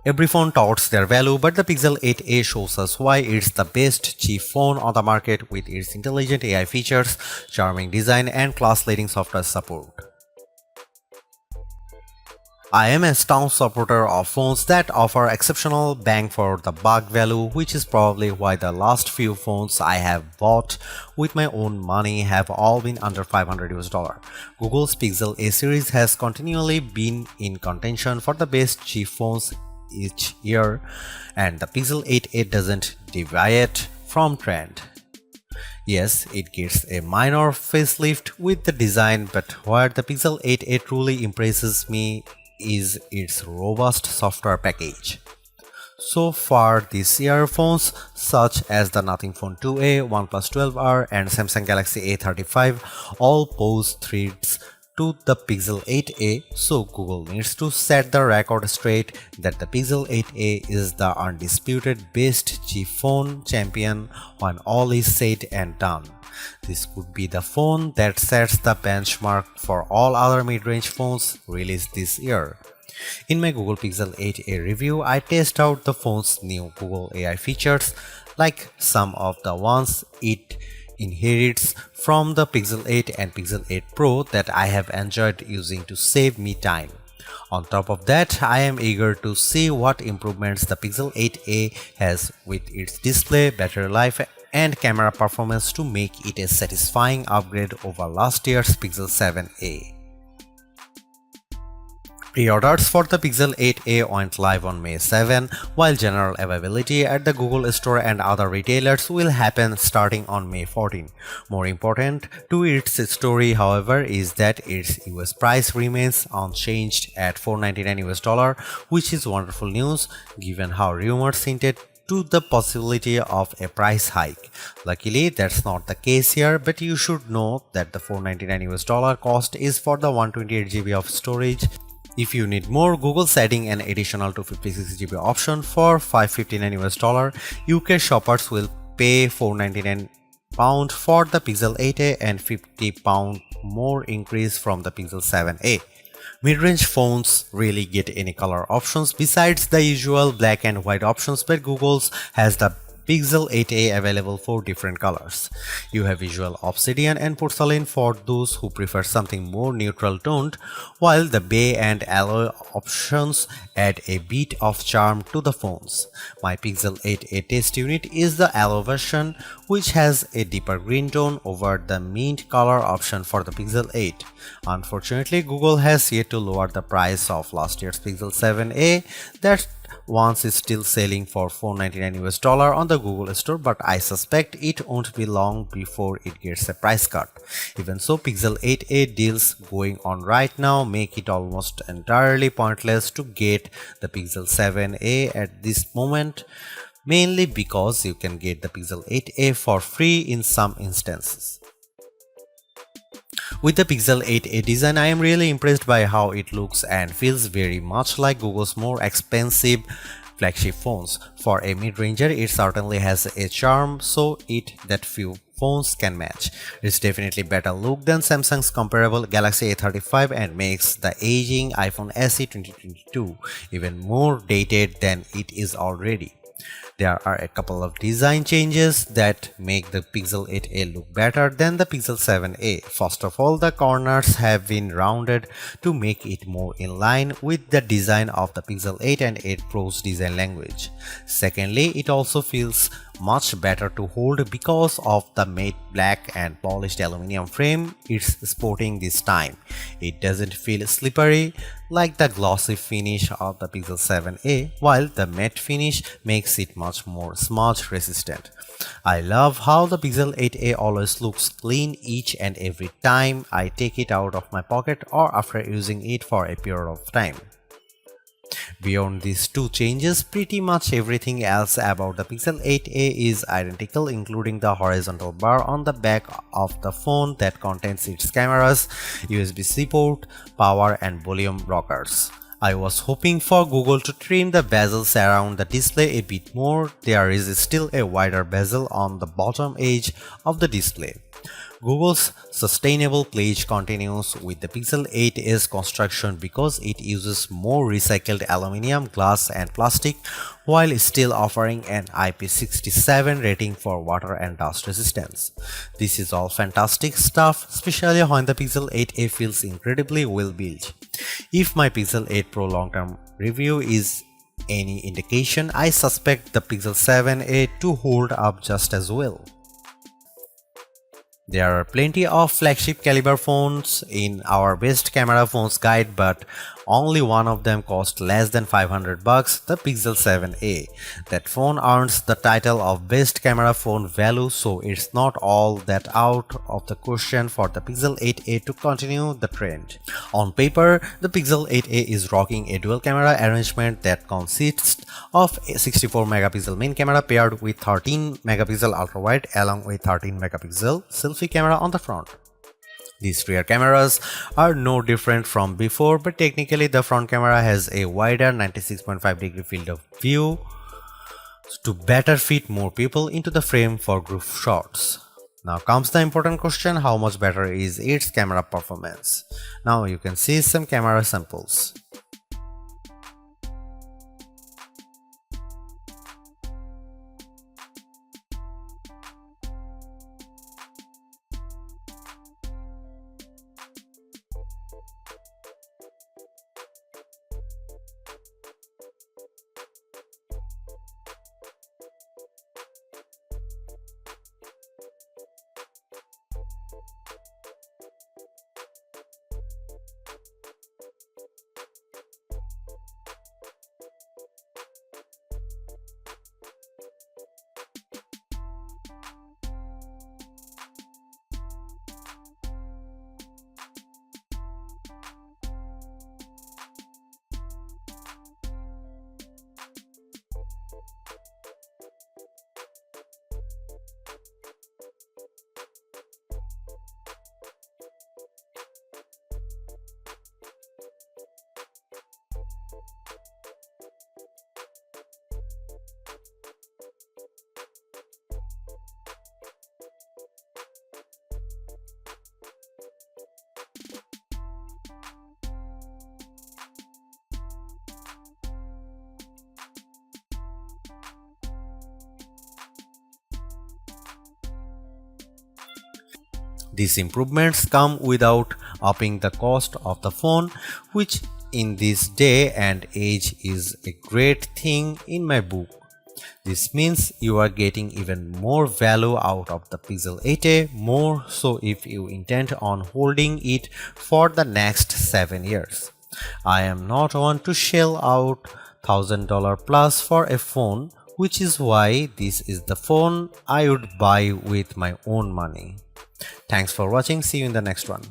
Every phone touts their value, but the Pixel 8a shows us why it's the best cheap phone on the market with its intelligent AI features, charming design, and class-leading software support. I am a staunch supporter of phones that offer exceptional bang for the buck value, which is probably why the last few phones I have bought with my own money have all been under $500. Google's Pixel A series has continually been in contention for the best cheap phones each year, and the Pixel 8a doesn't deviate from trend. Yes, it gets a minor facelift with the design, but where the Pixel 8a truly impresses me is its robust software package. So far this year, phones such as the Nothing Phone 2a, OnePlus 12R, and Samsung Galaxy A35 all pose threats to the Pixel 8a, so Google needs to set the record straight that the Pixel 8a is the undisputed best cheap phone champion when all is said and done. This could be the phone that sets the benchmark for all other mid-range phones released this year. In my Google Pixel 8a review, I test out the phone's new Google AI features, like some of the ones it inherits from the Pixel 8 and Pixel 8 Pro that I have enjoyed using to save me time. On top of that, I am eager to see what improvements the Pixel 8a has with its display, battery life, and camera performance to make it a satisfying upgrade over last year's Pixel 7a. Pre-orders for the Pixel 8a went live on May 7, while general availability at the Google Store and other retailers will happen starting on May 14. More important to its story, however, is that its US price remains unchanged at $499, which is wonderful news given how rumors hinted to the possibility of a price hike. Luckily, that's not the case here, but you should know that the $499 cost is for the 128GB of storage. If you need more, Google's adding an additional 256GB option for $559. UK shoppers will pay £499 for the Pixel 8a and £50 more increase from the Pixel 7a. Mid-range phones really get any color options besides the usual black and white options, but Google's has the Pixel 8a available for different colors. You have visual obsidian and porcelain for those who prefer something more neutral toned, while the bay and alloy options add a bit of charm to the phones. My Pixel 8a test unit is the alloy version, which has a deeper green tone over the mint color option for the Pixel 8. Unfortunately, Google has yet to lower the price of last year's Pixel 7a. That once is still selling for $499 on the Google Store, but I suspect it won't be long before it gets a price cut. Even so, Pixel 8a deals going on right now make it almost entirely pointless to get the Pixel 7a at this moment, mainly because you can get the Pixel 8a for free in some instances. With the Pixel 8a design, I am really impressed by how it looks and feels very much like Google's more expensive flagship phones. For a mid-ranger, it certainly has a charm that few phones can match. It's definitely better look than Samsung's comparable Galaxy A35 and makes the aging iPhone SE 2022 even more dated than it is already. There are a couple of design changes that make the Pixel 8a look better than the Pixel 7a. First of all, the corners have been rounded to make it more in line with the design of the Pixel 8 and 8 Pro's design language. Secondly, it also feels much better to hold because of the matte black and polished aluminum frame it's sporting this time. It doesn't feel slippery like the glossy finish of the Pixel 7a, while the matte finish makes it much more smudge resistant. I love how the Pixel 8a always looks clean each and every time I take it out of my pocket or after using it for a period of time. Beyond these two changes, pretty much everything else about the Pixel 8a is identical, including the horizontal bar on the back of the phone that contains its cameras, USB-C port, power and volume rockers. I was hoping for Google to trim the bezels around the display a bit more. There is still a wider bezel on the bottom edge of the display. Google's sustainable pledge continues with the Pixel 8's construction because it uses more recycled aluminum, glass, and plastic while still offering an IP67 rating for water and dust resistance. This is all fantastic stuff, especially when the Pixel 8a feels incredibly well built. If my Pixel 8 Pro long-term review is any indication, I suspect the Pixel 7a to hold up just as well. There are plenty of flagship caliber phones in our best camera phones guide, but only one of them cost less than $500, the Pixel 7a. That phone earns the title of best camera phone value, so it's not all that out of the question for the Pixel 8a to continue the trend. On paper, the Pixel 8a is rocking a dual camera arrangement that consists of a 64 megapixel main camera paired with 13 megapixel ultra wide along with 13 megapixel selfie camera on the front. These rear cameras are no different from before, but technically the front camera has a wider 96.5-degree field of view to better fit more people into the frame for group shots. Now comes the important question: how much better is its camera performance? Now you can see some camera samples. These improvements come without upping the cost of the phone, which in this day and age is a great thing in my book. This means you are getting even more value out of the Pixel 8a, more so if you intend on holding it for the next 7 years. I am not one to shell out $1,000 plus for a phone, which is why this is the phone I would buy with my own money. Thanks for watching. See you in the next one.